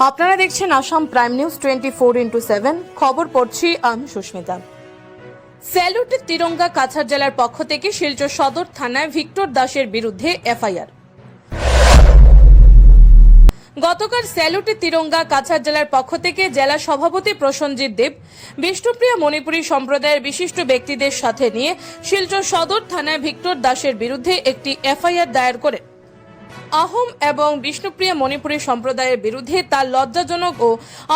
আপনারা দেখছেন Assam prime news 24x7 খবর পড়ছি আমি সুস্মিতা। স্যালুটের তিরঙ্গা কাছাড় জেলার পক্ষ থেকে শিলচর সদর থানায় ভিক্টর দাসের বিরুদ্ধে এফআইআর। গতকাল স্যালুটের তিরঙ্গা কাছাড় জেলার পক্ষ থেকে জেলা সভাপতি প্রসঞ্জিৎ দেব বিষ্ণুপ্রিয়া মণিপুরী সম্প্রদায়ের বিশিষ্ট ব্যক্তিদের সাথে নিয়ে শিলচর সদর থানায় ভিক্টর দাসের বিরুদ্ধে একটি এফআইআর দায়ের করে আহোম এবং বিষ্ণুপ্রিয়া মণিপুরী সম্প্রদায়ের বিরুদ্ধে তার লজ্জাজনক ও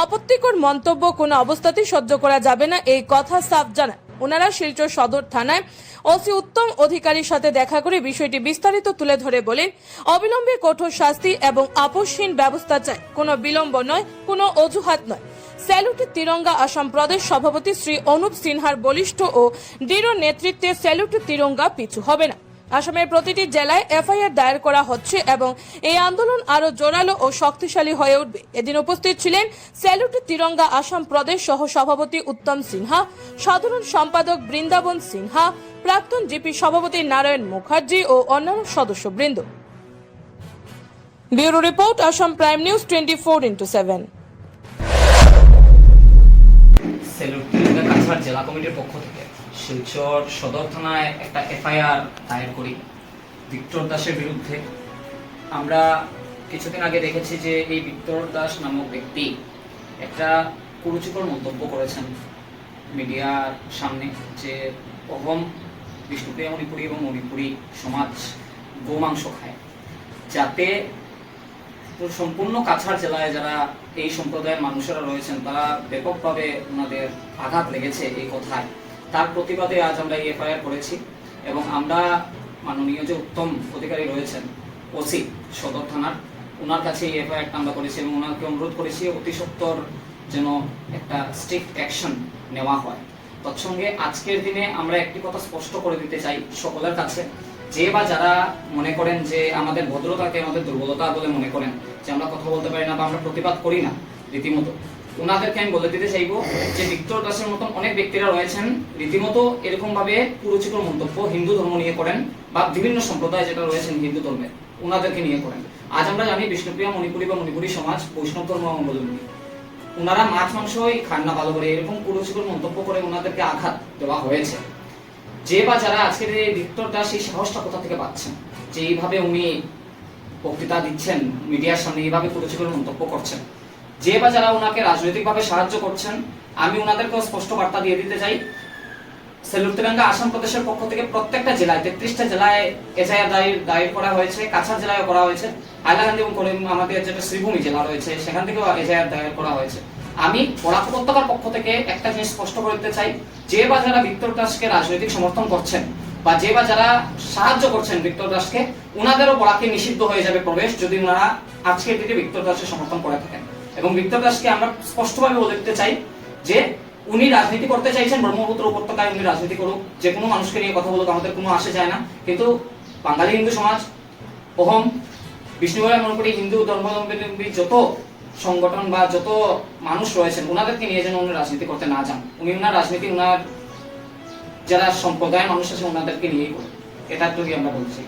আপত্তিকর মন্তব্য কোনো অবস্থাতেই সহ্য করা যাবে না এই কথা সাফ জানায়। ওনারা শিলচর সদর থানায় ওসি উত্তম অধিকারীর সাথে দেখা করে বিষয়টি বিস্তারিত তুলে ধরে বলেন, অবিলম্বে কঠোর শাস্তি এবং আপোষহীন ব্যবস্থা চাই, কোনো বিলম্ব নয়, কোনো অজুহাত নয়। স্যালুটের তিরঙ্গা আসাম প্রদেশ সভাপতি শ্রী অনুপ সিনহার বলিষ্ঠ ও দৃঢ় নেতৃত্বে স্যালুটের তিরঙ্গা পিছু হবে না। আসামের প্রতিটি জেলায় এফআইআর দায়ের করা হচ্ছে এবং এই আন্দোলন আরো জোরালো ও শক্তিশালী হয়ে উঠবে। এদিন উপস্থিত ছিলেন স্যালুটের তিরঙ্গা আসাম প্রদেশ সহ সভাপতি উত্তম সিনহা, সাধারণ সম্পাদক বৃন্দাবন সিনহা, প্রাক্তন জিপি সভাপতি নারায়ণ মুখার্জি ও অন্যান্য সদস্যবৃন্দ। Bureau report, Assam prime news 24x7। স্যালুটের কাছাড় জেলা কমিটির পক্ষ থেকে শিলচর সদর থানায় একটা এফআইআর দায়ের করি ভিক্টর দাসের বিরুদ্ধে। আমরা কিছুদিন আগে দেখেছি যে এই ভিক্টর দাস নামক ব্যক্তি একটা কুরুচিকর মন্তব্য করেছেন মিডিয়ার সামনে যে অহম বিষ্ণুপ্রিয়া মণিপুরী এবং মণিপুরী সমাজ গোমাংস খায়, যাতে সম্পূর্ণ কাছাড় জেলায় যারা এই সম্প্রদায়ের মানুষেরা রয়েছেন তারা ব্যাপকভাবে ওনাদের আঘাত লেগেছে এই কথায়। তার প্রতিবাদে আজ আমরা এই এফআইআর করেছি এবং আমরা মাননীয় যে উত্তম অধিকারী রয়েছেন ওসি সদর থানার, ওনার কাছে এই এফআইআরটা আমরা করেছি এবং ওনাকে অনুরোধ করেছি অতি সত্বর যেন একটা স্ট্রিক্ট অ্যাকশন নেওয়া হয়। তৎসঙ্গে আজকের দিনে আমরা একটি কথা স্পষ্ট করে দিতে চাই সকলের কাছে, যে বা যারা মনে করেন যে আমাদের ভদ্রতাকে আমাদের দুর্বলতা বলে মনে করেন, যে আমরা কথা বলতে পারি না বা আমরা প্রতিবাদ করি না রীতিমতো, ওনাদেরকে আমি বলে দিতে চাইবো যে ভিক্টর দাসের মতন অনেক ব্যক্তিরা রয়েছেন রীতিমতো এরকম ভাবে কুরুচিকর মন্তব্য হিন্দু ধর্ম নিয়ে করেন বা বিভিন্ন সম্প্রদায় যেটা রয়েছেন হিন্দু ধর্মের ওনাদেরকে নিয়ে করেন। আজ আমরা জানি বিষ্ণুপ্রিয়া মণিপুরী বা মণিপুরী সমাজ বৈষ্ণব ধর্ম অবলম্বী, ওনারা মাছ মাংসই খান না ভালো করে, এরকম কুরুচিকর মন্তব্য করে ওনাদেরকে আঘাত দেওয়া হয়েছে। যে বা যারা আজকের এই ভিক্টর দাস এই সাহসটা কোথা থেকে পাচ্ছেন যে এইভাবে উনি বক্তৃতা দিচ্ছেন মিডিয়ার সামনে, এইভাবে কুরুচিকর মন্তব্য করছেন, যে বা যারা ওনাকে রাজনৈতিকভাবে সাহায্য করছেন, আমি ওনাদেরকে স্পষ্ট বার্তা দিয়ে দিতে চাই স্যালুট তিরঙ্গা আসাম প্রদেশের পক্ষ থেকে প্রত্যেকটা জেলায় 33টা জেলায় এফআইআর দায়ের করা হয়েছে, কাছাড় জেলায় করা হয়েছে, হাইলাকান্দি এবং আমাদের যেটা শ্রীভূমি জেলা রয়েছে সেখান থেকেও এফআইআর দায়ের করা হয়েছে। আমি বরাক উপত্যকার পক্ষ থেকে একটা জিনিস স্পষ্ট করে দিতে চাই, যে বা যারা ভিক্টর দাসকে রাজনৈতিক সমর্থন করছেন বা যে বা যারা সাহায্য করছেন ভিক্টর দাসকে, ওনাদেরও বরাকে নিষিদ্ধ হয়ে যাবে প্রবেশ যদি ওনারা আজকের দিনে ভিক্টর দাসকে সমর্থন করে থাকেন। এবং ভিক্টর দাসকে আমরা স্পষ্টভাবে বলে দিতে চাই যে উনি রাজনীতি করতে চাইছেন, ব্রহ্মপুত্র উপত্যকায় উনি রাজনীতি করুক, যে কোনো মানুষকে নিয়ে কথা বলুক, আমাদের কোনো আসে যায় না, কিন্তু বাঙালি হিন্দু সমাজ, অহম বিষ্ণুপ্রিয়া মণিপুরী হিন্দু ধর্মাবলম্বী যত সংগঠন বা যত মানুষ রয়েছেন ওনাদেরকে নিয়ে যেন উনি রাজনীতি করতে না যান। উনি ওনার রাজনীতি ওনার যারা সম্প্রদায়ের মানুষ আছে ওনাদেরকে নিয়েই করেন, এটা যদি আমরা বলছি।